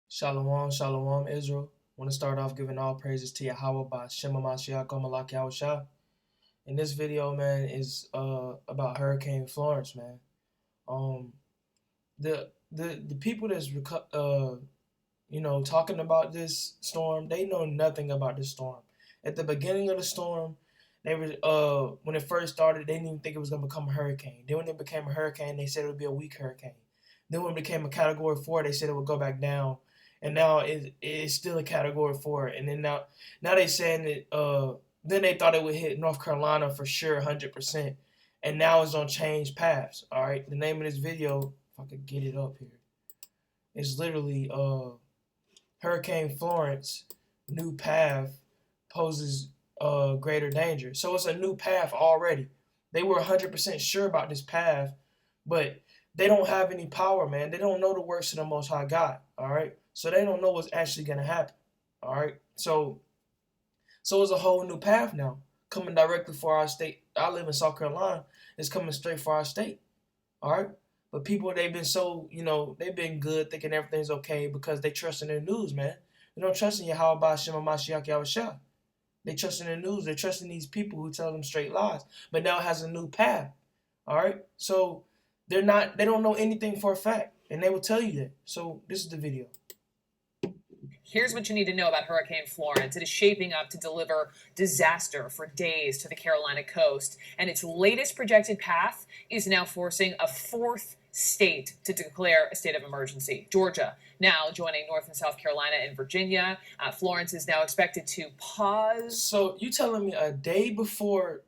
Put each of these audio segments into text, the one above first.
Shalom, shalom, Israel. Want to start off giving all praises to Yahawah by Shema Mashiach Malak Yahawashi. And this video, man, is about Hurricane Florence, man. Um, the people that's talking about this storm, they know nothing about this storm. At the beginning of the storm, they were when it first started, they didn't even think it was gonna become a hurricane. Then when it became a hurricane, they said it would be a weak hurricane. Then when it became a Category 4, they said it would go back down, and now it's still a Category 4. And then now they saying that then they thought it would hit North Carolina for sure, 100%, and now it's on change paths. All right, the name of this video, if I could get it up here, is literally Hurricane Florence new path poses greater danger. So it's a new path already. They were 100% sure about this path, but they don't have any power, man. They don't know the works of the Most High God, all right? So they don't know what's actually going to happen, all right? So it's a whole new path now coming directly for our state. I live in South Carolina. It's coming straight for our state, all right? But people, they've been so, they've been good thinking everything's okay because they trust in their news, man. They don't trust in Yahawah by Shema Mashiach Yahawashi. They trust in the news. They trust in these people who tell them straight lies. But now it has a new path. All right? So they don't know anything for a fact. And they will tell you that. So this is the video. Here's what you need to know about Hurricane Florence. It is shaping up to deliver disaster for days to the Carolina coast. And its latest projected path is now forcing a fourth state to declare a state of emergency. Georgia now joining North and South Carolina and Virginia. Florence is now expected to pause. So you telling me a day before,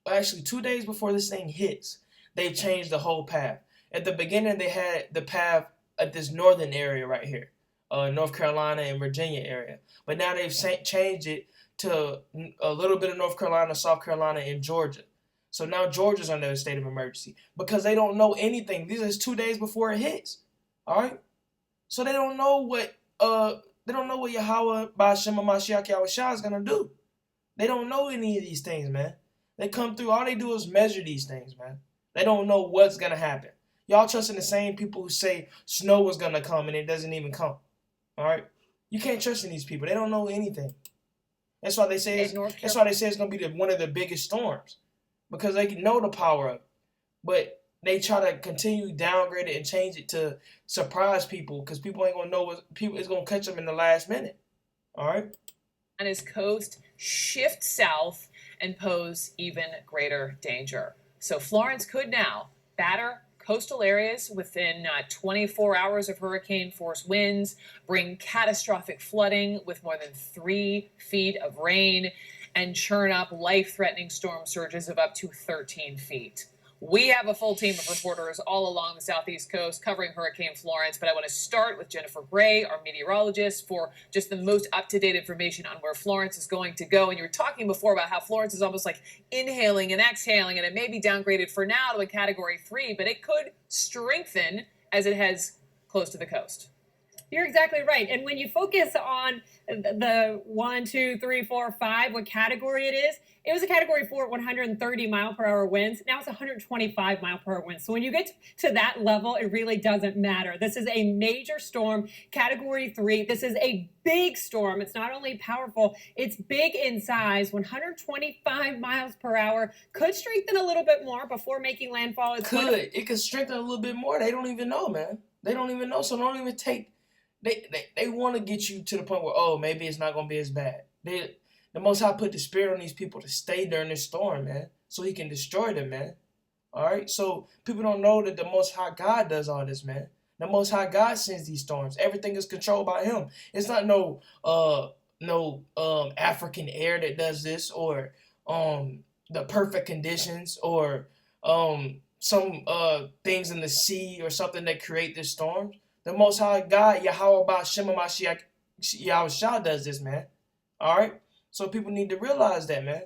actually 2 days before this thing hits, they changed the whole path. At the beginning, they had the path at this northern area right here. North Carolina and Virginia area. But now they've changed it to a little bit of North Carolina, South Carolina, and Georgia. So now Georgia's under a state of emergency because they don't know anything. These are 2 days before it hits. All right? So they don't know what Yahawah by Shema Mashiach Yahawashi is gonna do. They don't know any of these things, man. They come through, all they do is measure these things, man. They don't know what's gonna happen. Y'all trusting the same people who say snow was gonna come and it doesn't even come. All right, you can't trust in these people. They don't know anything. That's why they say it's gonna be one of the biggest storms because they know the power of it, but they try to continue downgrade it and change it to surprise people because people ain't gonna know what people is gonna catch them in the last minute. All right. And his coast shift south and pose even greater danger. So Florence could now batter coastal areas within 24 hours of hurricane force winds, bring catastrophic flooding with more than 3 feet of rain, and churn up life-threatening storm surges of up to 13 feet. We have a full team of reporters all along the southeast coast covering Hurricane Florence, but I want to start with Jennifer Gray, our meteorologist, for just the most up-to-date information on where Florence is going to go. And you were talking before about how Florence is almost like inhaling and exhaling, and it may be downgraded for now to a Category 3, but it could strengthen as it heads close to the coast. You're exactly right. And when you focus on the 1, 2, 3, 4, 5, what category it is, it was a Category 4 at 130 mile per hour winds. Now it's 125 mile per hour winds. So when you get to that level, it really doesn't matter. This is a major storm, Category 3. This is a big storm. It's not only powerful, it's big in size. 125 miles per hour could strengthen a little bit more before making landfall. It could strengthen a little bit more. They don't even know, man. They don't even know. So don't even take. They want to get you to the point where, oh, maybe it's not going to be as bad. The Most High put the spirit on these people to stay during this storm, man, so he can destroy them, man. All right? So people don't know that the Most High God does all this, man. The Most High God sends these storms. Everything is controlled by him. It's not no African air that does this or the perfect conditions or some things in the sea or something that create this storms. The Most High God, Yahawah by Shema Mashiach Yahawashi does this, man. All right? So people need to realize that, man.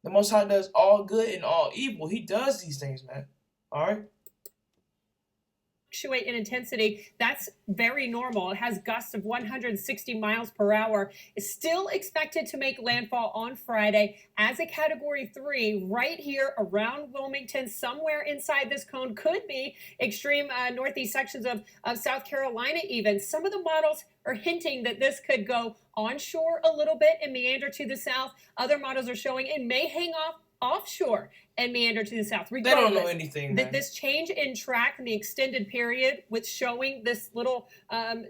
The Most High does all good and all evil. He does these things, man. All right? fluctuate in intensity. That's very normal. It has gusts of 160 miles per hour. It's still expected to make landfall on Friday as a Category 3 right here around Wilmington. Somewhere inside this cone could be extreme northeast sections of South Carolina even. Some of the models are hinting that this could go onshore a little bit and meander to the south. Other models are showing it may hang off offshore and meander to the south. They don't know anything, man. This change in track in the extended period with showing this little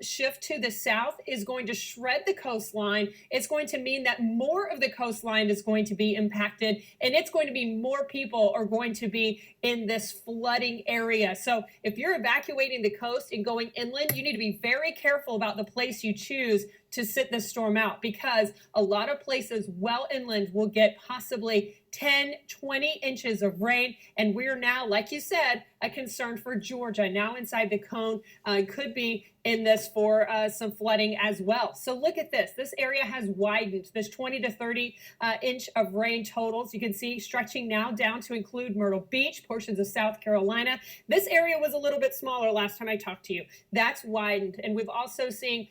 shift to the south is going to shred the coastline. It's going to mean that more of the coastline is going to be impacted, and it's going to be more people are going to be in this flooding area. So if you're evacuating the coast and going inland, you need to be very careful about the place you choose to sit this storm out, because a lot of places well inland will get possibly 10, 20 inches of rain. And we're now, like you said, a concern for Georgia. Now inside the cone, could be in this for some flooding as well. So look at this. This area has widened. This 20 to 30 inch of rain totals. You can see stretching now down to include Myrtle Beach, portions of South Carolina. This area was a little bit smaller last time I talked to you. That's widened. And we've also seen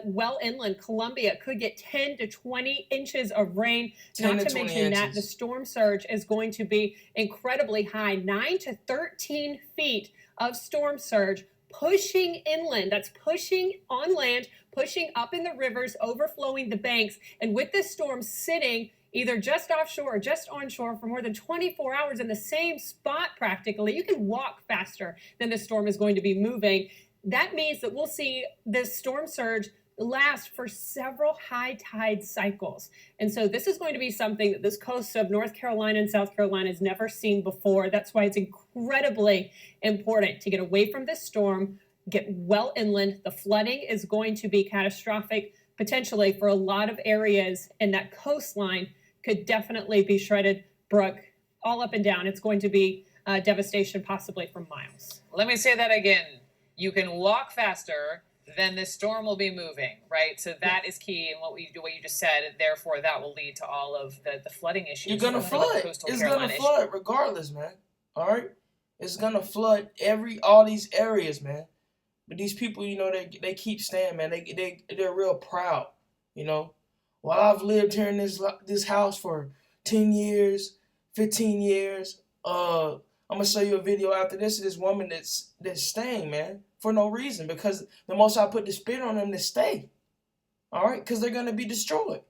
well inland, Columbia could get 10 to 20 inches of rain. Not to mention that the storm surge is going to be incredibly high, 9 to 13 feet of storm surge pushing inland. That's pushing on land, pushing up in the rivers, overflowing the banks. And with this storm sitting either just offshore or just onshore for more than 24 hours in the same spot practically, you can walk faster than the storm is going to be moving. That means that we'll see this storm surge last for several high tide cycles. And so this is going to be something that this coast of North Carolina and South Carolina has never seen before. That's why it's incredibly important to get away from this storm, get well inland. The flooding is going to be catastrophic potentially for a lot of areas, and that coastline could definitely be shredded, Brooke, all up and down. It's going to be devastation possibly for miles. Let me say that again. You can walk faster, then the storm will be moving, right? So that is key in what you just said. And therefore, that will lead to all of the flooding issues. You're gonna flood. It's gonna flood regardless, man. All right, it's gonna flood all these areas, man. But these people, you know, they keep staying, man. They're real proud, you know. While I've lived here in this house for 10 years, 15 years, I'm gonna show you a video after this of this woman that's staying, man, for no reason, because the Most High put the spirit on them to stay. All right, because they're gonna be destroyed,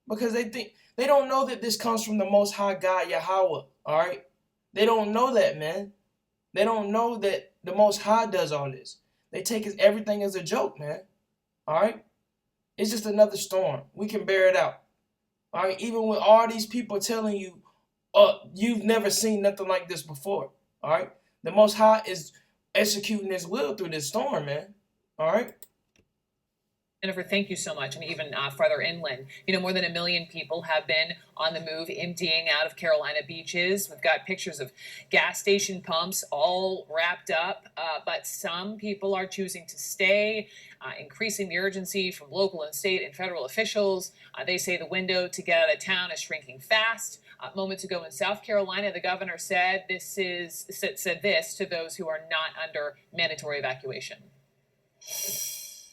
because they don't know that this comes from the Most High God, Yahawah. All right, they don't know that, man. They don't know that the Most High does all this. They take everything as a joke, man. All right, it's just another storm. We can bear it out. All right, even with all these people telling you, you've never seen nothing like this before. All right, the Most High is executing His will through this storm, man. All right. Jennifer, thank you so much. And even farther inland, you know, more than 1 million people have been on the move, emptying out of Carolina beaches. We've got pictures of gas station pumps all wrapped up, but some people are choosing to stay, increasing the urgency from local and state and federal officials. They say the window to get out of town is shrinking fast. Moments ago in South Carolina, the governor said this to those who are not under mandatory evacuation.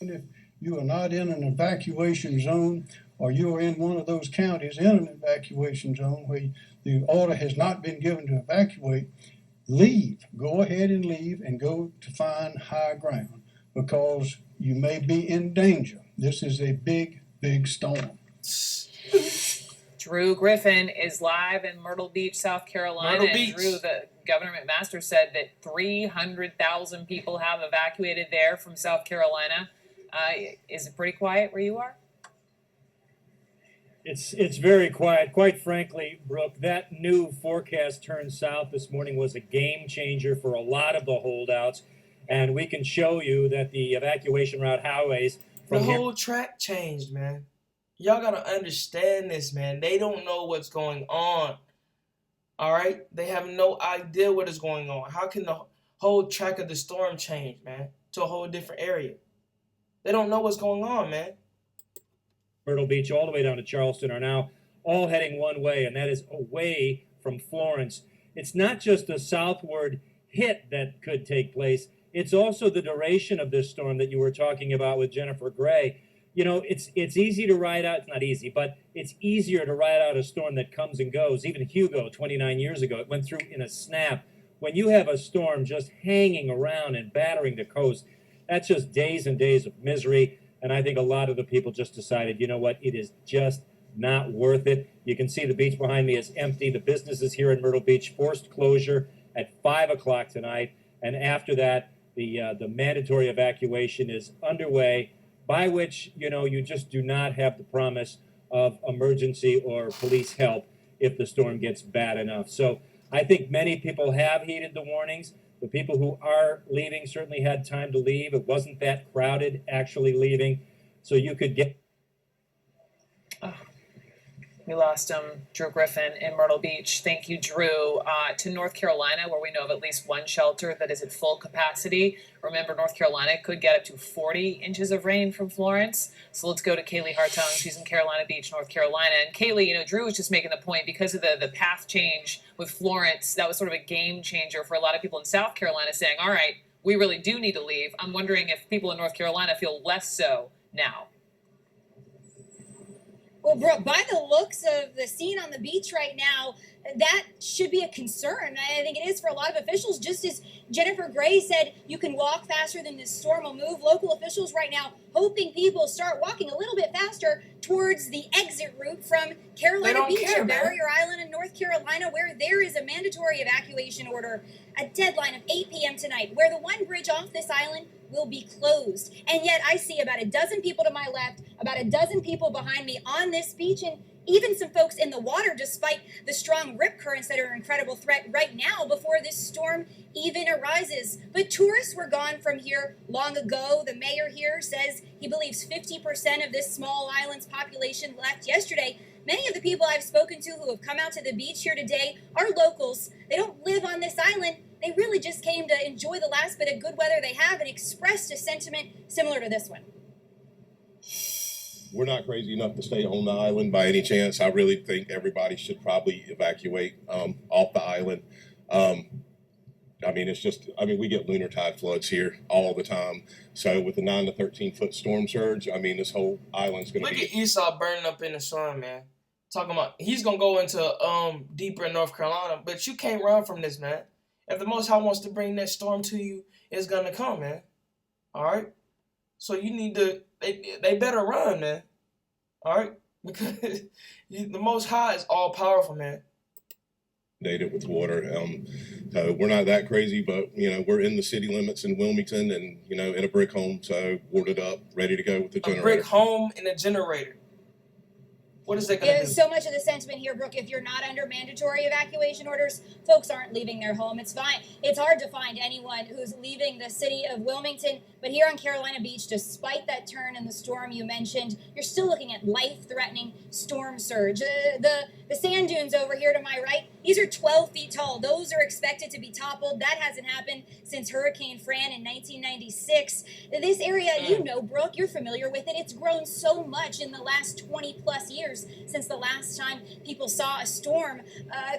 And if you are not in an evacuation zone, or you are in one of those counties in an evacuation zone where the order has not been given to evacuate, leave. Go ahead and leave and go to find higher ground, because you may be in danger. This is a big, big storm. Drew Griffin is live in Myrtle Beach, South Carolina. Myrtle Beach. And Drew, the Governor McMaster, said that 300,000 people have evacuated there from South Carolina. Is it pretty quiet where you are? It's very quiet. Quite frankly, Brooke, that new forecast turn south this morning was a game changer for a lot of the holdouts. And we can show you that the evacuation route highways from the whole track changed, man. Y'all gotta understand this, man. They don't know what's going on. All right? They have no idea what is going on. How can the whole track of the storm change, man, to a whole different area? They don't know what's going on, man. Myrtle Beach all the way down to Charleston are now all heading one way, and that is away from Florence. It's not just a southward hit that could take place. It's also the duration of this storm that you were talking about with Jennifer Gray. You know, it's easy to ride out. It's not easy, but it's easier to ride out a storm that comes and goes. Even Hugo, 29 years ago, it went through in a snap. When you have a storm just hanging around and battering the coast, that's just days and days of misery. And I think a lot of the people just decided, you know what, it is just not worth it. You can see the beach behind me is empty. The businesses here in Myrtle Beach forced closure at 5 o'clock tonight. And after that, the mandatory evacuation is underway, by which, you know, you just do not have the promise of emergency or police help if the storm gets bad enough. So I think many people have heeded the warnings. The people who are leaving certainly had time to leave. It wasn't that crowded actually leaving. So you could get... We lost Drew Griffin in Myrtle Beach. Thank you, Drew. To North Carolina, where we know of at least one shelter that is at full capacity. Remember, North Carolina could get up to 40 inches of rain from Florence. So let's go to Kaylee Hartung. She's in Carolina Beach, North Carolina. And Kaylee, you know, Drew was just making the point because of the path change with Florence. That was sort of a game changer for a lot of people in South Carolina saying, all right, we really do need to leave. I'm wondering if people in North Carolina feel less so now. Well, Brooke, by the looks of the scene on the beach right now, that should be a concern. I think it is for a lot of officials. Just as Jennifer Gray said, you can walk faster than this storm will move. Local officials right now hoping people start walking a little bit faster towards the exit route from Carolina Beach to Barrier Island in North Carolina, where there is a mandatory evacuation order, a deadline of 8 p.m. tonight, where the one bridge off this island will be closed. And yet I see about a dozen people to my left, about a dozen people behind me on this beach, and even some folks in the water, despite the strong rip currents that are an incredible threat right now before this storm even arises. But tourists were gone from here long ago. The mayor here says he believes 50% of this small island's population left yesterday. Many of the people I've spoken to who have come out to the beach here today are locals. They don't live on this island. They really just came to enjoy the last bit of good weather they have and expressed a sentiment similar to this one. We're not crazy enough to stay on the island by any chance. I really think everybody should probably evacuate off the island. I mean, it's just, I mean, we get lunar tide floods here all the time. So with the 9 to 13 foot storm surge, I mean, this whole island's going to be... Look at Esau burning up in the sun, man. Talking about, he's going to go into deeper in North Carolina, but you can't run from this, man. If the Most High wants to bring that storm to you, it's going to come, man. All right? So you need to, they better run, man. All right? Because the Most High is all powerful, man. Dated with water. So we're not that crazy, but, you know, we're in the city limits in Wilmington and, you know, in a brick home. So boarded up, ready to go with the generator. A brick home and a generator. What is that going to do? So much of the sentiment here, Brooke, if you're not under mandatory evacuation orders, folks aren't leaving their home. It's fine. It's hard to find anyone who's leaving the city of Wilmington. But here on Carolina Beach, despite that turn in the storm you mentioned, you're still looking at life-threatening storm surge. The sand dunes over here to my right, these are 12 feet tall. Those are expected to be toppled. That hasn't happened since Hurricane Fran in 1996. This area, you know, Brooke, you're familiar with it. It's grown so much in the last 20 plus years since the last time people saw a storm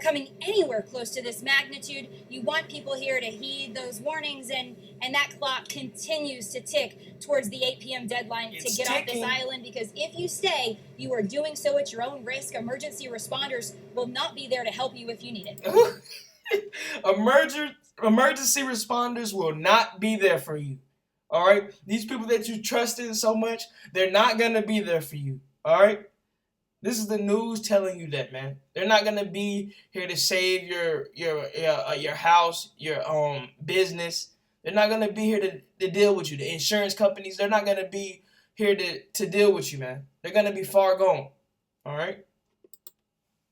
coming anywhere close to this magnitude. You want people here to heed those warnings, and that clock continues to tick towards the 8 p.m. deadline to get off this island, because if you stay, you are doing so at your own risk. Emergency responders will not be there to help you if you need it. Emergency responders will not be there for you. All right? These people that you trusted so much, they're not going to be there for you. All right? This is the news telling you that, man. They're not gonna be here to save your house, your business. They're not gonna be here to deal with you. The insurance companies, they're not gonna be here to deal with you, man. They're gonna be far gone. All right.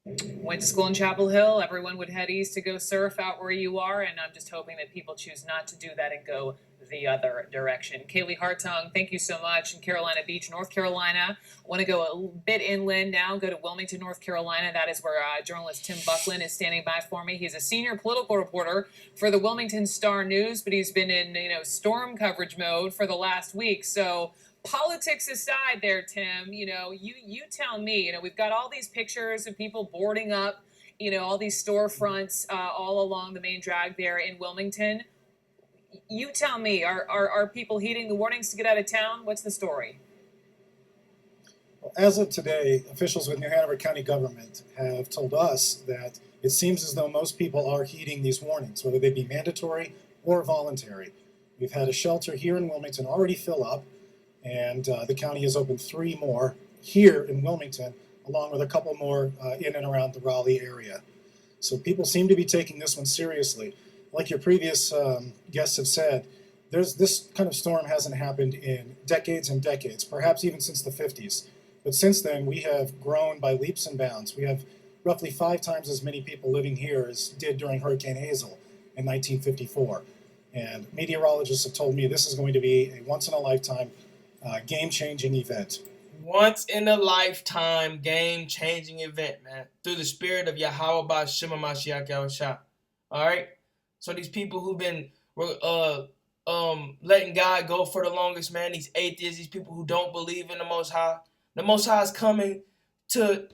Went to school in Chapel Hill. Everyone would head east to go surf out where you are, and I'm just hoping that people choose not to do that and go the other direction. Kaylee Hartung, thank you so much. In Carolina Beach, North Carolina. I want to go a bit inland now, go to Wilmington, North Carolina. That is where journalist Tim Buckland is standing by for me. He's a senior political reporter for the Wilmington Star News, but he's been in, storm coverage mode for the last week. So politics aside there, Tim, you tell me, we've got all these pictures of people boarding up, all these storefronts all along the main drag there in Wilmington. You tell me, are people heeding the warnings to get out of town? What's the story? As of today, officials with New Hanover County government have told us that it seems as though most people are heeding these warnings, whether they be mandatory or voluntary. We've had a shelter here in Wilmington already fill up, and the county has opened 3 more here in Wilmington, along with a couple more in and around the Raleigh area. So people seem to be taking this one seriously. Like your previous guests have said, this kind of storm hasn't happened in decades and decades, perhaps even since the 50s. But since then, we have grown by leaps and bounds. We have roughly 5 times as many people living here as did during Hurricane Hazel in 1954. And meteorologists have told me this is going to be a once-in-a-lifetime, game-changing event. Once in a lifetime, game changing event, man. Through the spirit of Yahawah Shema Mashiach Yahawashi. Alright? So these people who've been letting God go for the longest, man, these atheists, these people who don't believe in the Most High is coming to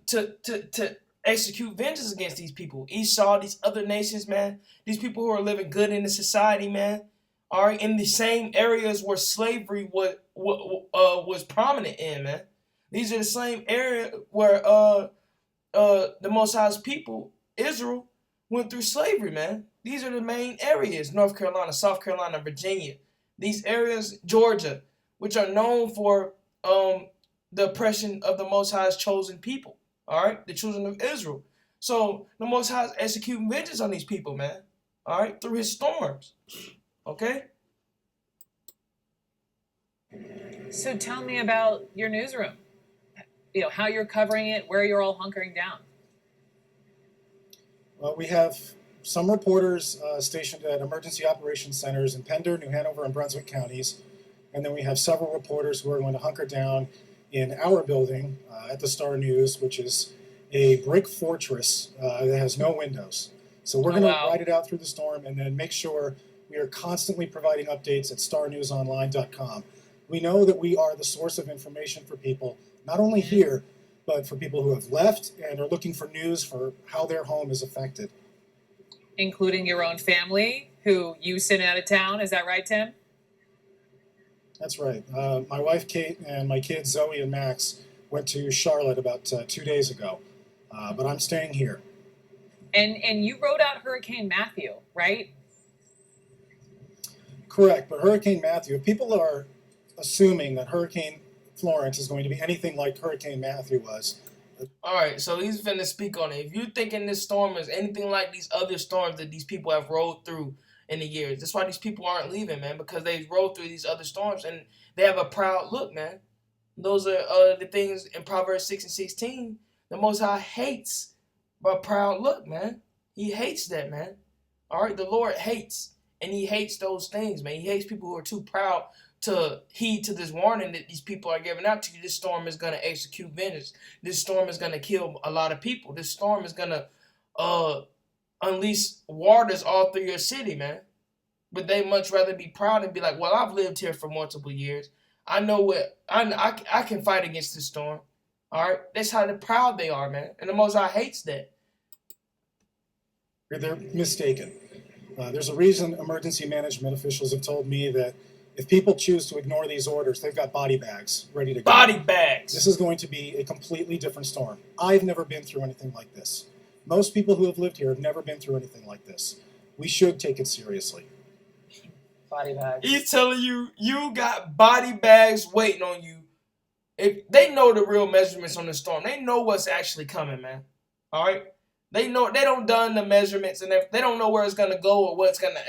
execute vengeance against these people. Esau, these other nations, man, these people who are living good in the society, man, are in the same areas where slavery was prominent in, man. These are the same area where the Most High's people, Israel, went through slavery, man. These are the main areas: North Carolina, South Carolina, Virginia. These areas, Georgia, which are known for the oppression of the Most High's chosen people. All right, the children of Israel. So the Most High is executing vengeance on these people, man. All right, through His storms. Okay. So tell me about your newsroom. You know, how you're covering it, where you're all hunkering down. Well, we have some reporters stationed at emergency operations centers in Pender, New Hanover, and Brunswick counties. And then we have several reporters who are going to hunker down in our building at the Star News, which is a brick fortress that has no windows. So we're going to ride it out through the storm and then make sure we are constantly providing updates at starnewsonline.com. We know that we are the source of information for people, not only here, but for people who have left and are looking for news for how their home is affected. Including your own family, who you sent out of town. Is that right, Tim? That's right. My wife, Kate, and my kids, Zoe and Max, went to Charlotte about 2 days ago, but I'm staying here. And you wrote out Hurricane Matthew, right? Correct, but Hurricane Matthew, if people are assuming that Hurricane Florence is going to be anything like Hurricane Matthew was. All right, so he's finna speak on it. If you're thinking this storm is anything like these other storms that these people have rolled through in the years, that's why these people aren't leaving, man, because they've rolled through these other storms and they have a proud look, man. Those are the things in Proverbs 6 and 16 the Most High hates a proud look, man. He hates that, man. All right, the Lord hates, and He hates those things, man. He hates people who are too proud to heed to this warning that these people are giving out to you. This storm is going to execute vengeance. This storm is going to kill a lot of people. This storm is going to unleash waters all through your city, man. But they much rather be proud and be like, well, I've lived here for multiple years. I know what, I can fight against this storm. All right? That's how proud they are, man. And the Most High hates that. They're mistaken. There's a reason emergency management officials have told me that if people choose to ignore these orders, they've got body bags ready to go. Body bags. This is going to be a completely different storm. I've never been through anything like this. Most people who have lived here have never been through anything like this. We should take it seriously. Body bags. He's telling you, you got body bags waiting on you. If they know the real measurements on the storm, they know what's actually coming, man. All right? They know, they don't done the measurements, and they don't know where it's gonna go or what's gonna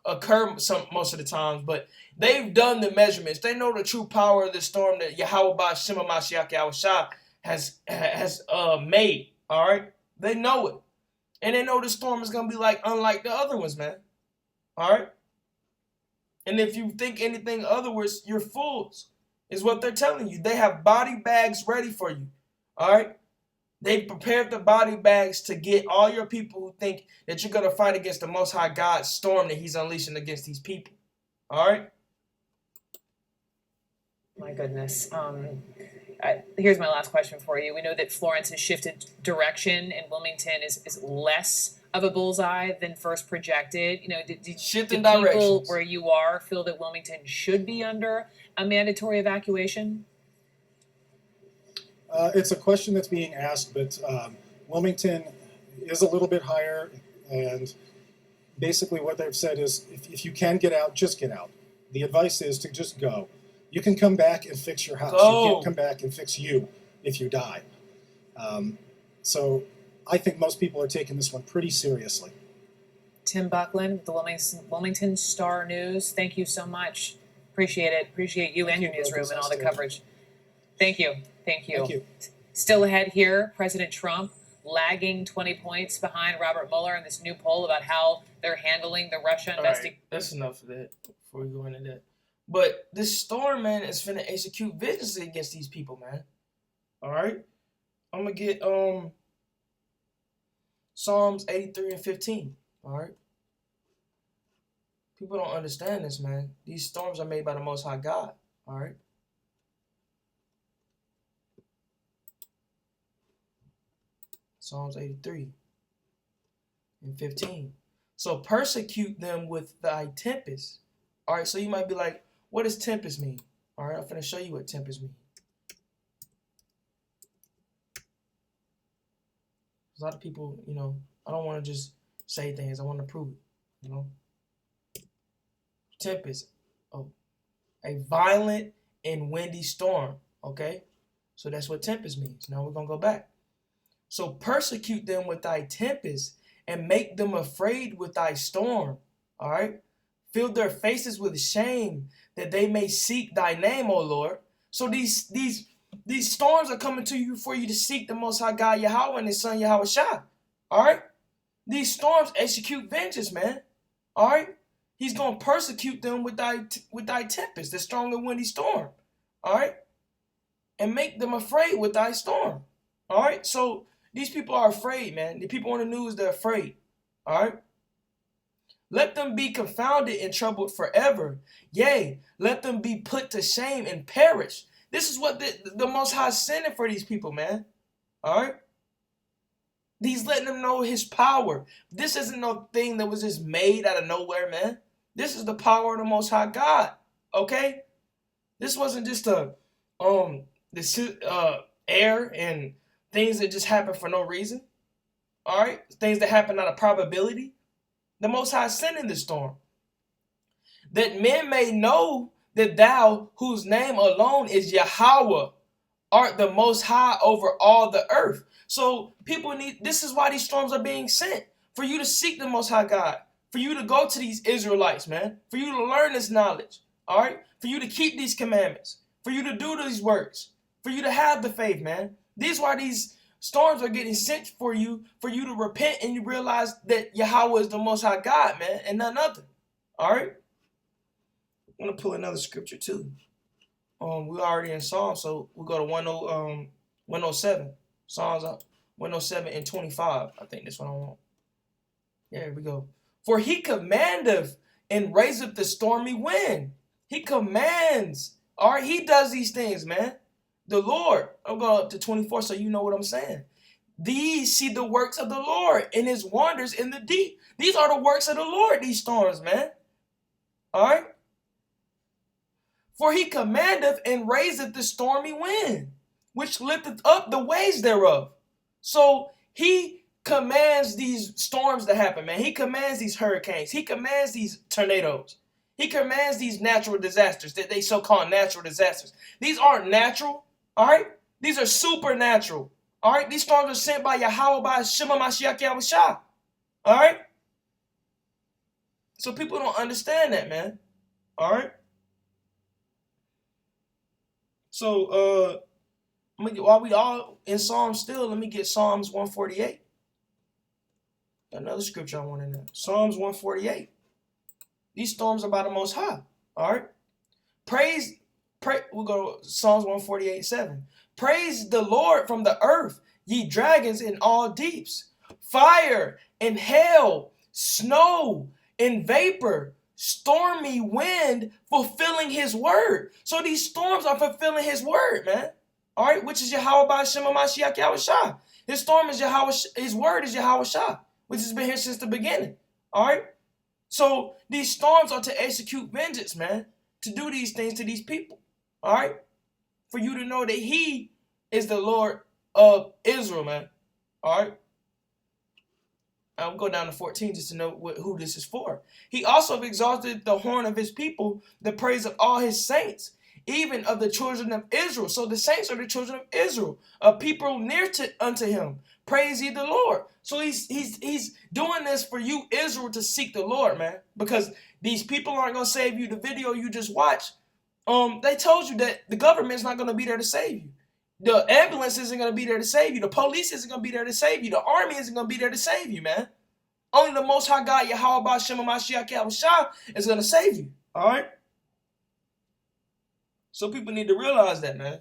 occur most of the times, but they've done the measurements. They know the true power of the storm that Yahawah Shema Mashiach Yahawashi has made. All right, they know it, and they know the storm is gonna be unlike the other ones, man. All right, and if you think anything otherwise, you're fools. Is what they're telling you. They have body bags ready for you. All right. They prepared the body bags to get all your people who think that you're going to fight against the Most High God's storm that He's unleashing against these people. All right? My goodness. Here's my last question for you. We know that Florence has shifted direction and Wilmington is less of a bullseye than first projected. You know, do Shifting people directions. where you are feel that Wilmington should be under a mandatory evacuation? It's a question that's being asked, but Wilmington is a little bit higher, and basically what they've said is if you can get out, just get out. The advice is to just go. You can come back and fix your house. Go. You can't come back and fix you if you die. So I think most people are taking this one pretty seriously. Tim Buckland with the Wilmington Star News. Thank you so much. Appreciate it. Appreciate you and your newsroom and all the coverage. Thank you. Thank you. Thank you. Still ahead here, President Trump lagging 20 points behind Robert Mueller in this new poll about how they're handling the Russia investigation. Right, that's enough of that before we go into that. But this storm, man, is finna execute vengeance against these people, man. All right? I'm going to get Psalms 83 and 15. All right? People don't understand this, man. These storms are made by the Most High God. All right? Psalms 83 and 15. So persecute them with thy tempest. All right, so you might be like, what does tempest mean? All right, I'm finna show you what tempest means. A lot of people, you know, I don't want to just say things. I want to prove it, you know. Tempest, a violent and windy storm, okay? So that's what tempest means. Now we're going to go back. So persecute them with thy tempest and make them afraid with thy storm, all right? Fill their faces with shame that they may seek thy name, O Lord. So these storms are coming to you for you to seek the Most High God, Yahawah, and his son, Yahawashi, all right? These storms execute vengeance, man, all right? He's going to persecute them with thy tempest, the strong and windy storm, all right? And make them afraid with thy storm, all right? So these people are afraid, man. The people on the news, they're afraid, all right? Let them be confounded and troubled forever. Yea, let them be put to shame and perish. This is what the Most High is sending for these people, man, all right? He's letting them know his power. This isn't no thing that was just made out of nowhere, man. This is the power of the Most High God, okay? This wasn't just air and things that just happen for no reason, all right? Things that happen out of probability. The Most High is sending this storm, that men may know that thou, whose name alone is Yahawah, art the Most High over all the earth. So people need, this is why these storms are being sent, for you to seek the Most High God, for you to go to these Israelites, man, for you to learn this knowledge, all right? For you to keep these commandments, for you to do these works, for you to have the faith, man. These why these storms are getting sent for you to repent and you realize that Yahawah is the Most High God, man, and none other, all right? I'm going to pull another scripture too. We're already in Psalms, so we'll go to 107. Psalms 107 and 25. I think that's what I want. Yeah, here we go. For he commandeth and raiseth the stormy wind. He commands. All right, he does these things, man. The Lord. I'll go up to 24 so you know what I'm saying. These see the works of the Lord and his wonders in the deep. These are the works of the Lord, these storms, man. All right. For he commandeth and raiseth the stormy wind, which lifteth up the waves thereof. So he commands these storms to happen, man. He commands these hurricanes. He commands these tornadoes. He commands these natural disasters, that they so-called natural disasters. These aren't natural, all right? These are supernatural, all right? These storms are sent by Yahawah, by Shema Mashiach Yahawashi, all right? So people don't understand that, man, all right? So, while we all in Psalms still, let me get Psalms 148. Another scripture I want to know. Psalms 148. These storms are by the Most High. All right. We'll go to Psalms 148:7. Praise the Lord from the earth, ye dragons in all deeps. Fire and hail, snow and vapor, stormy wind fulfilling his word. So these storms are fulfilling his word, man. All right, which is Yahawah Ba'Shem Mashiach Yahawashi. His storm is Yahawah. His word is Yahawashi, which has been here since the beginning. All right. So these storms are to execute vengeance, man, to do these things to these people. All right, for you to know that He is the Lord of Israel, man. All right. I'll go down to 14 just to know who this is for. He also exalted the horn of His people, the praise of all His saints, even of the children of Israel. So the saints are the children of Israel, a people near unto Him. Praise ye the Lord. So he's doing this for you, Israel, to seek the Lord, man. Because these people aren't going to save you. The video you just watched, they told you that the government's not going to be there to save you. The ambulance isn't going to be there to save you. The police isn't going to be there to save you. The army isn't going to be there to save you, man. Only the Most High God, Yahawah Ba'Shem Mashiach Yahawashi, is going to save you. All right? So people need to realize that, man.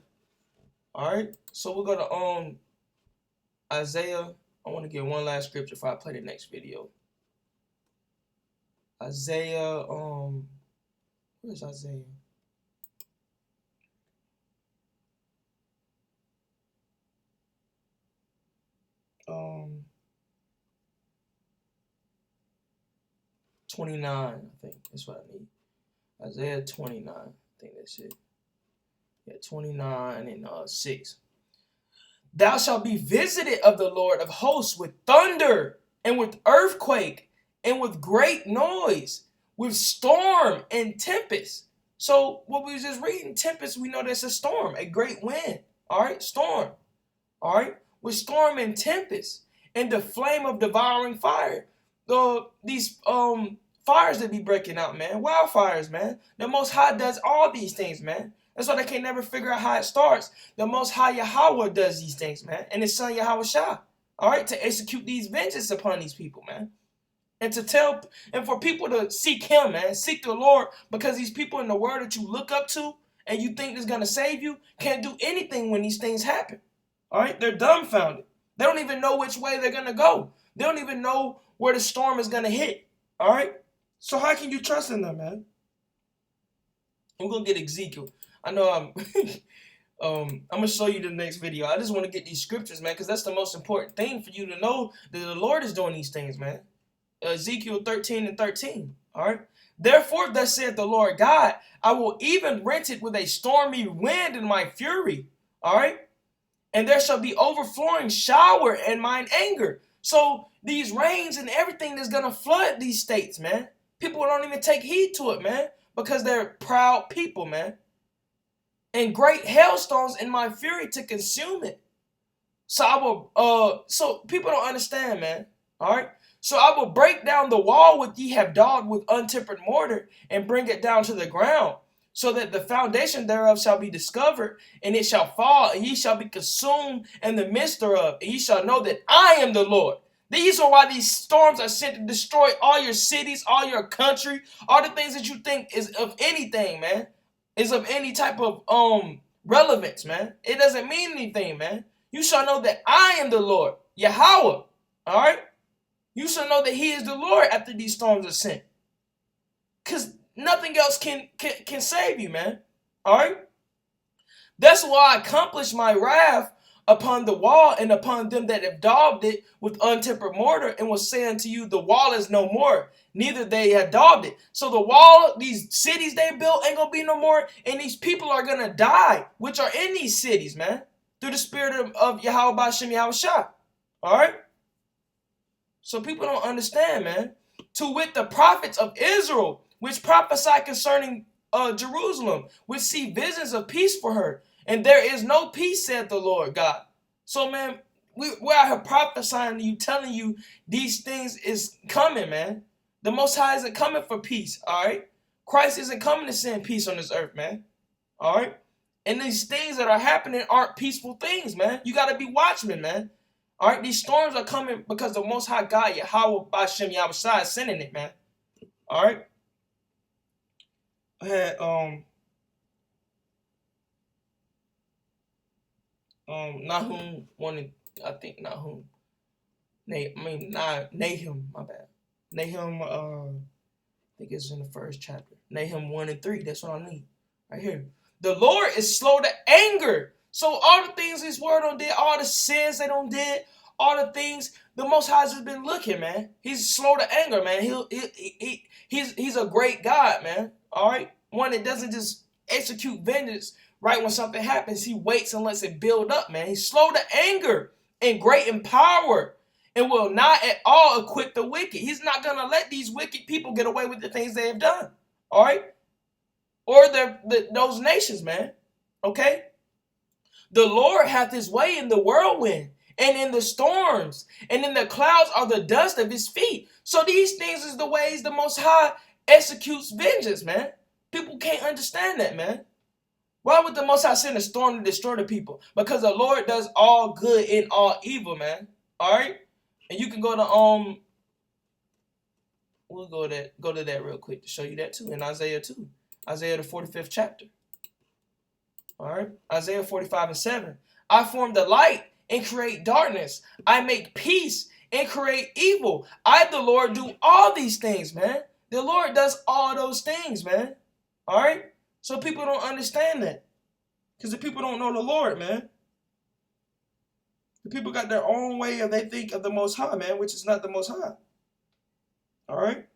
All right? So we're going to Isaiah. I want to get one last scripture before I play the next video. Isaiah, where's Isaiah? Um, 29, I think that's what I need. Isaiah 29, I think that's it. Yeah, 29 and 6. Thou shalt be visited of the Lord of hosts with thunder and with earthquake and with great noise, with storm and tempest. So what we was just reading, tempest, we know that's a storm, a great wind. All right, storm. All right, with storm and tempest and the flame of devouring fire. These fires that be breaking out, man, wildfires, man. The Most High does all these things, man. That's why they can never figure out how it starts. The Most High Yahawah does these things, man, and His Son Yahawashi. All right, to execute these vengeance upon these people, man, and to tell and for people to seek Him, man, seek the Lord, because these people in the world that you look up to and you think is gonna save you can't do anything when these things happen. All right, they're dumbfounded. They don't even know which way they're gonna go. They don't even know where the storm is gonna hit. All right, so how can you trust in them, man? I'm gonna get Ezekiel. I know I'm gonna show you the next video. I just want to get these scriptures, man, because that's the most important thing for you to know that the Lord is doing these things, man. Ezekiel 13 and 13. All right. Therefore, thus saith the Lord God, I will even rent it with a stormy wind in my fury. All right. And there shall be overflowing shower in mine anger. So these rains and everything is gonna flood these states, man. People don't even take heed to it, man, because they're proud people, man. And great hailstones in my fury to consume it. So I will, so people don't understand, man. All right. So I will break down the wall which ye have daubed with untempered mortar and bring it down to the ground, so that the foundation thereof shall be discovered, and it shall fall, and ye shall be consumed in the midst thereof, and ye shall know that I am the Lord. These are why these storms are sent to destroy all your cities, all your country, all the things that you think is of anything, man. Is of any type of relevance, man. It doesn't mean anything, man. You shall know that I am the Lord, Yahawah. All right? You shall know that He is the Lord after these storms are sent. Because nothing else can save you, man. All right? That's why I accomplished my wrath upon the wall and upon them that have daubed it with untempered mortar, and was saying to you, the wall is no more, neither they have daubed it. So the wall, these cities they built ain't gonna be no more, and these people are gonna die, which are in these cities, man, through the spirit of Yahawah Ba'Shem Yahawashi. All right? So people don't understand, man. To wit, the prophets of Israel, which prophesy concerning Jerusalem, which see visions of peace for her. And there is no peace, said the Lord God. So, man, we're out here prophesying to you, telling you these things is coming, man. The Most High isn't coming for peace, all right? Christ isn't coming to send peace on this earth, man. All right? And these things that are happening aren't peaceful things, man. You got to be watchmen, man. All right? These storms are coming because the Most High God, Yahawah Ba'Shem Yahawashi, is sending it, man. All right? I had, Nahum wanted, I think Nahum, Nahum, my bad. Nahum, I think it's in the first chapter. Nahum 1 and 3, that's what I need. Right here. The Lord is slow to anger, So all the things this world done did, all the sins they done did, all the things the Most High just been looking, man. He's slow to anger, man. He's a great God, man. All right, one that doesn't just execute vengeance right when something happens. He waits and lets it build up, man. He's slow to anger and great in power, and will not at all acquit the wicked. He's not gonna let these wicked people get away with the things they have done. All right, or those nations, man. Okay. The Lord hath his way in the whirlwind and in the storms, and in the clouds are the dust of his feet. So these things is the ways the Most High executes vengeance, man. People can't understand that, man. Why would the Most High send a storm to destroy the people? Because the Lord does all good and all evil, man. All right? And you can go to, we'll go to that real quick to show you that too, in Isaiah 2. Isaiah the 45th chapter. All right, Isaiah 45:7. I form the light and create darkness. I make peace and create evil. I, the Lord, do all these things, man. The Lord does all those things, man. All right? So people don't understand that. Because the people don't know the Lord, man. The people got their own way of they think of the Most High, man, which is not the Most High. All right?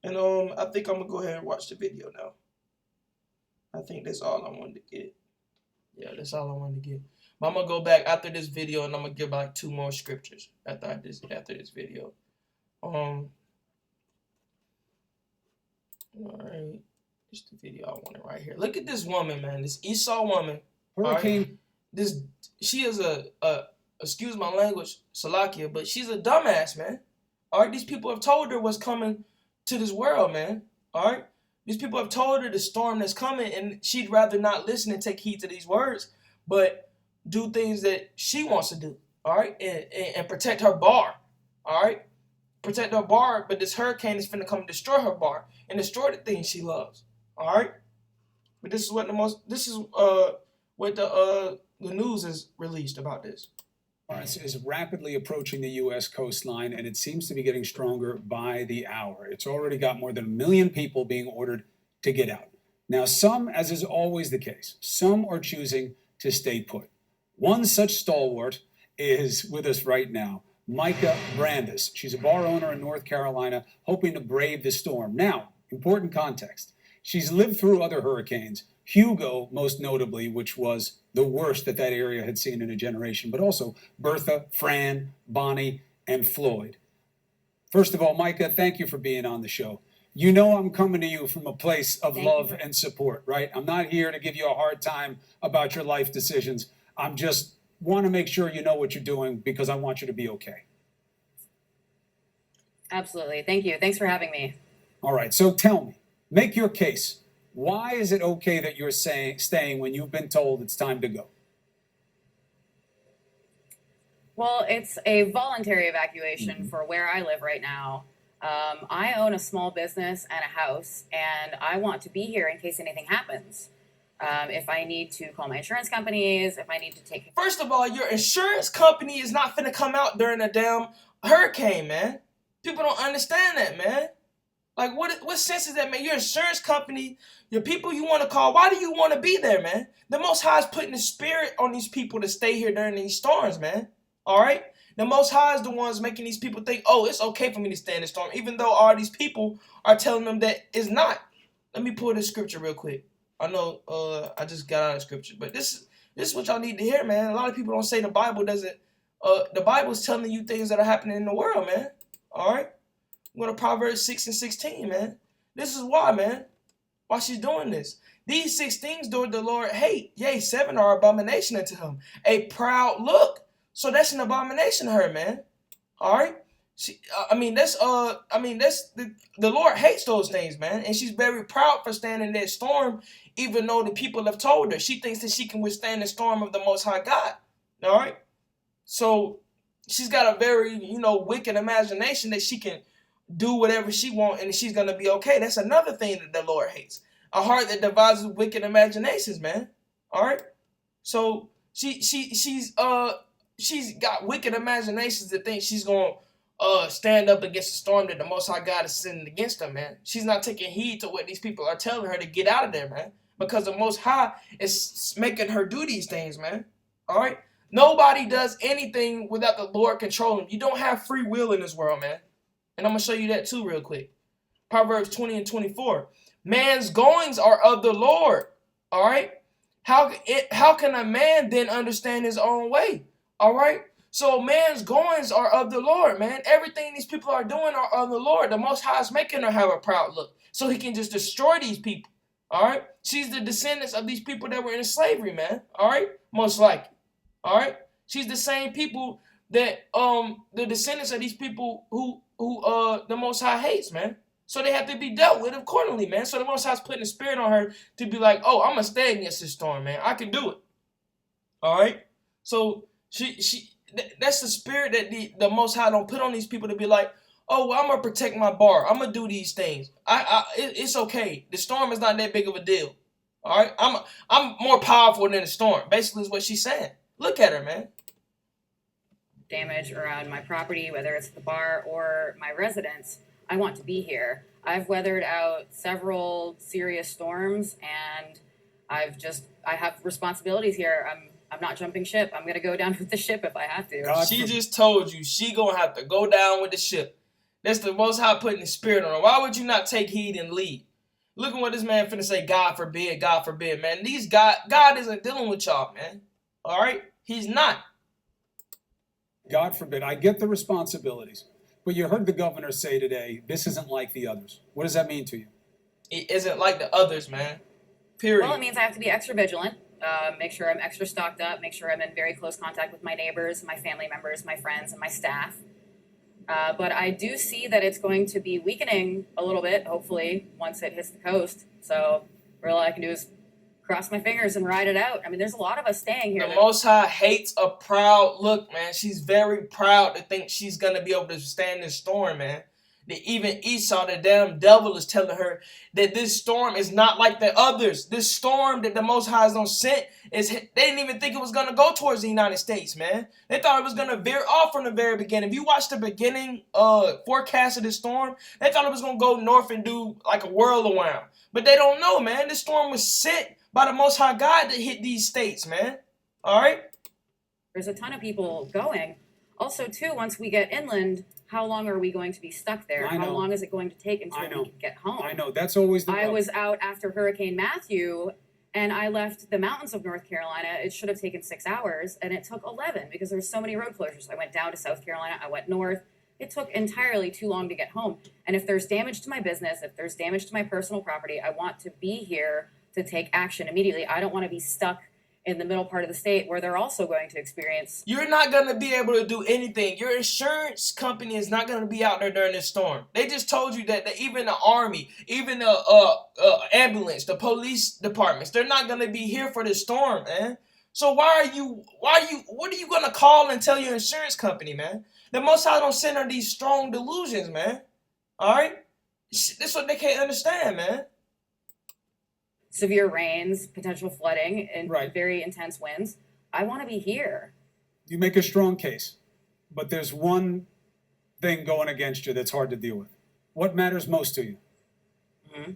And I think I'm going to go ahead and watch the video now. I think that's all I wanted to get. Yeah, that's all I wanted to get. But I'm going to go back after this video and I'm going to give like 2 more scriptures after this video. All right. It's the video I wanted right here. Look at this woman, man. This Esau woman. Hurricane. Right? She is excuse my language, Salakia, but she's a dumbass, man. All right, these people have told her what's coming to this world, man. All right. These people have told her the storm that's coming, and she'd rather not listen and take heed to these words, but do things that she wants to do, all right, and protect her bar, all right, protect her bar. But this hurricane is finna come destroy her bar and destroy the things she loves, all right. But this is what the news is released about this. Florence is rapidly approaching the U.S. coastline, and it seems to be getting stronger by the hour. It's already got more than 1 million people being ordered to get out. Now, some, as is always the case, some are choosing to stay put. One such stalwart is with us right now, Micah Brandis. She's a bar owner in North Carolina, hoping to brave the storm. Now, important context. She's lived through other hurricanes, Hugo most notably, which was the worst that area had seen in a generation, but also Bertha, Fran, Bonnie, and Floyd. First of all, Micah, thank you for being on the show. You know I'm coming to you from a place of love and support, right? I'm not here to give you a hard time about your life decisions. I'm just want to make sure you know what you're doing because I want you to be okay. Absolutely. Thank you. Thanks for having me. All right. So tell me, make your case. Why is it okay that you're staying when you've been told it's time to go? Well, it's a voluntary evacuation for where I live right now. I own a small business and a house, and I want to be here in case anything happens. If I need to call my insurance companies, if I need to take... First of all, your insurance company is not finna come out during a damn hurricane, man. People don't understand that, man. Like, what sense is that, man? Your insurance company, your people you want to call, why do you want to be there, man? The Most High is putting the spirit on these people to stay here during these storms, man. All right? The Most High is the ones making these people think, oh, it's okay for me to stay in the storm, even though all these people are telling them that it's not. Let me pull this scripture real quick. I know I just got out of scripture, but this is what y'all need to hear, man. A lot of people don't say the Bible doesn't. The Bible is telling you things that are happening in the world, man. All right? Go to Proverbs 6:16, man. This is why, man. Why she's doing this. These 6 things do the Lord hate. Yea, 7 are abomination unto him. A proud look. So that's an abomination to her, man. All right? The Lord hates those things, man. And she's very proud for standing in that storm, even though the people have told her. She thinks that she can withstand the storm of the Most High God. All right? So she's got a very, wicked imagination that she can do whatever she wants and she's going to be okay. That's another thing that the Lord hates. A heart that devises wicked imaginations, man. All right? So she's got wicked imaginations that think she's going to stand up against the storm that the Most High God is sending against her, man. She's not taking heed to what these people are telling her to get out of there, man. because the Most High is making her do these things, man. All right? Nobody does anything without the Lord controlling them. You don't have free will in this world, man. And I'm going to show you that too real quick. Proverbs 20 and 24. Man's goings are of the Lord. All right? How can a man then understand his own way? All right? So man's goings are of the Lord, man. Everything these people are doing are of the Lord. The Most High is making her have a proud look so he can just destroy these people. All right? She's the descendants of these people that were in slavery, man. All right? Most likely. All right? She's the same people that the descendants of these people who the Most High hates, man. So they have to be dealt with accordingly, man. So the Most High's putting the spirit on her to be like, oh, I'm going to stay against this storm, man. I can do it. All right? So that's the spirit that the Most High don't put on these people to be like, oh, well, I'm going to protect my bar. I'm going to do these things. It's okay. The storm is not that big of a deal. All right? I'm more powerful than the storm. Basically is what she's saying. Look at her, man. Damage around my property, whether it's the bar or my residence, I want to be here. I've weathered out several serious storms, and I have responsibilities here. I'm not jumping ship. I'm gonna go down with the ship if I have to. She just told you she gonna have to go down with the ship. That's the Most High putting the spirit on her. Why would you not take heed and lead? Look at what this man finna say. God forbid, man. God isn't dealing with y'all, man. All right, he's not. God forbid. I get the responsibilities. But you heard the governor say today, this isn't like the others. What does that mean to you? It isn't like the others, man. Period. Well, it means I have to be extra vigilant, make sure I'm extra stocked up, make sure I'm in very close contact with my neighbors, my family members, my friends, and my staff. But I do see that it's going to be weakening a little bit, hopefully, once it hits the coast. So all I can do is cross my fingers and ride it out. I mean, there's a lot of us staying here. The Most High hates a proud look, man. She's very proud to think she's going to be able to stand this storm, man. That even Esau, the damn devil, is telling her that this storm is not like the others. This storm that the Most High has sent, they didn't even think it was going to go towards the United States, man. They thought it was going to veer off from the very beginning. If you watch the beginning forecast of this storm, they thought it was going to go north and do like a whirl-around. But they don't know, man. This storm was sent by the Most High God to hit these states, man. All right? There's a ton of people going. Also, too, once we get inland, how long are we going to be stuck there? How long is it going to take until we can get home? I know. That's always the I was out after Hurricane Matthew, and I left the mountains of North Carolina. It should have taken 6 hours, and it took 11 because there were so many road closures. I went down to South Carolina. I went north. It took entirely too long to get home. And if there's damage to my business, if there's damage to my personal property, I want to be here to take action immediately. I don't want to be stuck in the middle part of the state where they're also going to experience. You're not going to be able to do anything. Your insurance company is not going to be out there during this storm. They just told you that even the army, even the ambulance, the police departments, they're not going to be here for this storm, man. So what are you going to call and tell your insurance company, man? The Most High don't send her these strong delusions, man. All right? That's what they can't understand, man. Severe rains, potential flooding, and very intense winds. I want to be here. You make a strong case, but there's one thing going against you that's hard to deal with. What matters most to you? Mm-hmm.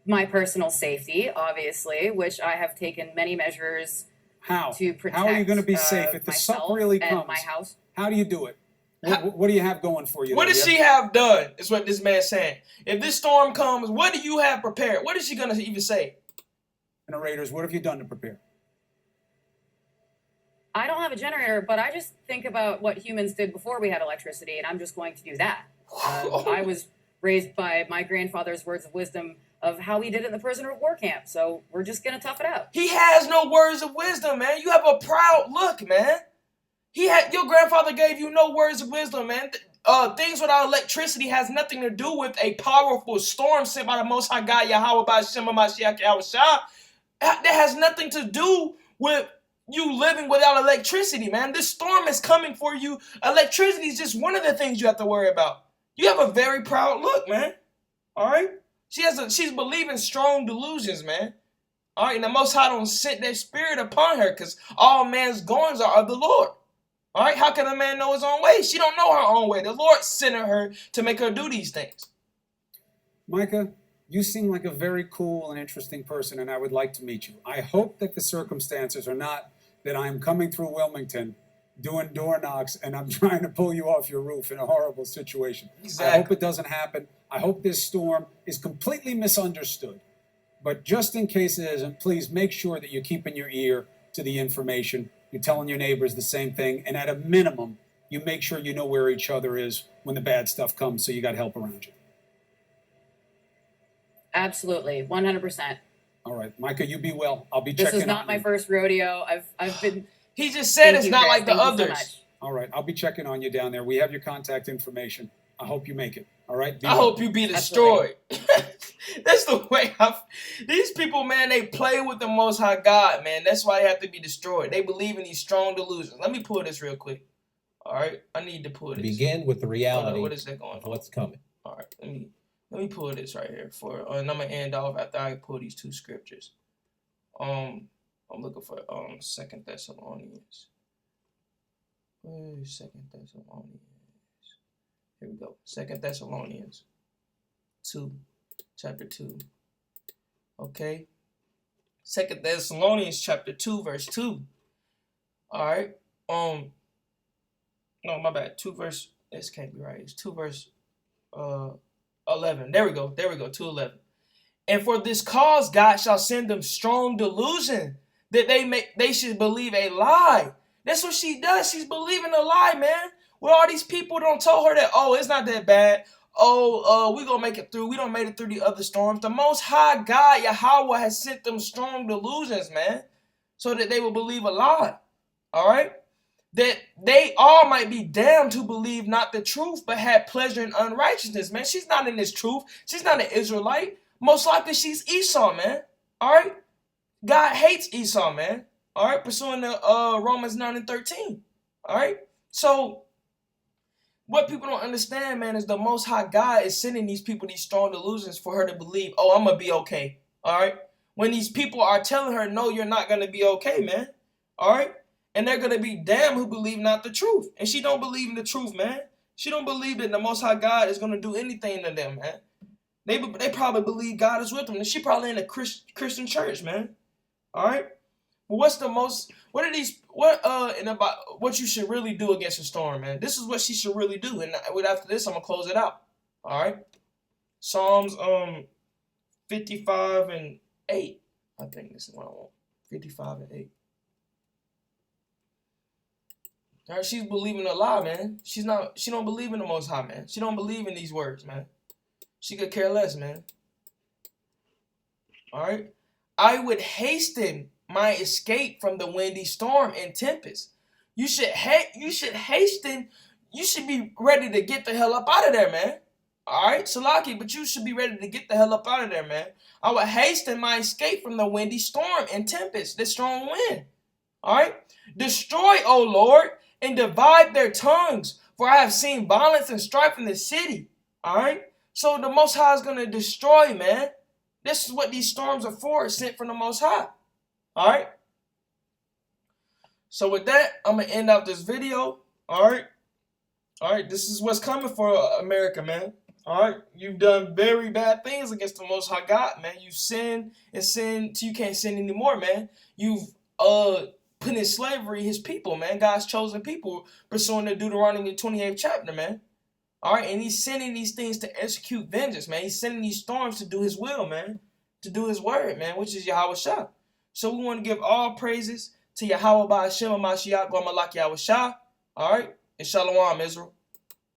My personal safety, obviously, which I have taken many measures to protect. How are you going to be safe if the suck really comes? My house. How do you do it? What do you have going for you? What does she have done, is what this man's saying. If this storm comes, what do you have prepared? What is she going to even say? Generators, what have you done to prepare? I don't have a generator, but I just think about what humans did before we had electricity, and I'm just going to do that. I was raised by my grandfather's words of wisdom of how he did it in the prisoner of war camp, so we're just going to tough it out. He has no words of wisdom, man. You have a proud look, man. Your grandfather gave you no words of wisdom, man. Things without electricity has nothing to do with a powerful storm sent by the Most High God, Yahawah, by Shema, Mashiach, Yahawashi. That has nothing to do with you living without electricity, man. This storm is coming for you. Electricity is just one of the things you have to worry about. You have a very proud look, man. All right? She's believing strong delusions, man. All right? And the Most High don't send that spirit upon her because all man's goings are of the Lord. All right, how can a man know his own way? She don't know her own way. The Lord sent her to make her do these things. Micah, You seem like a very cool and interesting person, and I would like to meet you. I hope that the circumstances are not that I'm coming through Wilmington doing door knocks and I'm trying to pull you off your roof in a horrible situation. Exactly. I hope it doesn't happen. I hope this storm is completely misunderstood. But just in case it isn't, please make sure that you're keeping your ear to the information. You're telling your neighbors the same thing. And at a minimum, you make sure you know where each other is when the bad stuff comes so you got help around you. Absolutely, 100%. All right, Micah, you be well. I'll be checking on This is not my first rodeo. I've been. He just said Thank it's you, not Chris. like the Thank you so others. much. All right, I'll be checking on you down there. We have your contact information. I hope you make it. All right? Be I well. hope you be destroyed. That's the way these people, man, they play with the Most High God, man. That's why they have to be destroyed. They believe in these strong delusions. Let me pull this real quick. All right? I need to pull this. Begin with the reality what is that going of on? what's coming. All right, let me pull this right here and I'm gonna end off after I pull these two scriptures. I'm looking for 2 Thessalonians. Where's 2 Thessalonians? Here we go. 2 Thessalonians 2, chapter 2. Okay. 2 Thessalonians chapter 2, verse 2. All right. No, my bad. 2 verse. This can't be right. It's 2 verse 11. There we go. 2:11. And for this cause God shall send them strong delusion that they should believe a lie. That's what she does. She's believing a lie, man. Where all these people don't tell her that, oh, it's not that bad. Oh, we gonna make it through. We don't made it through the other storms. The Most High God, Yahawah, has sent them strong delusions, man, so that they will believe a lie. All right? That they all might be damned who believe not the truth, but had pleasure in unrighteousness, man. She's not in this truth. She's not an Israelite. Most likely she's Esau, man. All right? God hates Esau, man. All right? Pursuing the Romans 9 and 13. All right? So what people don't understand, man, is the Most High God is sending these people these strong delusions for her to believe, oh, I'm going to be okay. All right? When these people are telling her, no, you're not going to be okay, man. All right? And they're going to be damned who believe not the truth. And she don't believe in the truth, man. She don't believe that the Most High God is going to do anything to them, man. They probably believe God is with them. And she probably in a Christian church, man. All right? But what you should really do against a storm, man? This is what she should really do. And after this, I'm going to close it out. All right? Psalms 55 and 8. I think this is what I want. 55 and 8. All right, she's believing a lie, man. She don't believe in the Most High, man. She don't believe in these words, man. She could care less, man. All right? I would hasten my escape from the windy storm and tempest. You should hasten. You should be ready to get the hell up out of there, man. All right, Salaki, but you should be ready to get the hell up out of there, man. I would hasten my escape from the windy storm and tempest, the strong wind. All right? Destroy, O Lord, and divide their tongues, for I have seen violence and strife in the city. All right? So the Most High is going to destroy, man. This is what these storms are for, sent from the Most High. All right? So with that, I'm going to end out this video. All right? All right, this is what's coming for America, man. All right? You've done very bad things against the Most High God, man. You've sinned and sinned till you can't sin anymore, man. You've put in slavery his people, man. God's chosen people, pursuing the Deuteronomy 28th chapter, man. All right, and he's sending these things to execute vengeance, man. He's sending these storms to do his will, man. To do his word, man, which is Yahawashi. So we want to give all praises to Yahawah by Hashem Mashiach Gomalak Yahawashi. All right, and Shalom, Israel.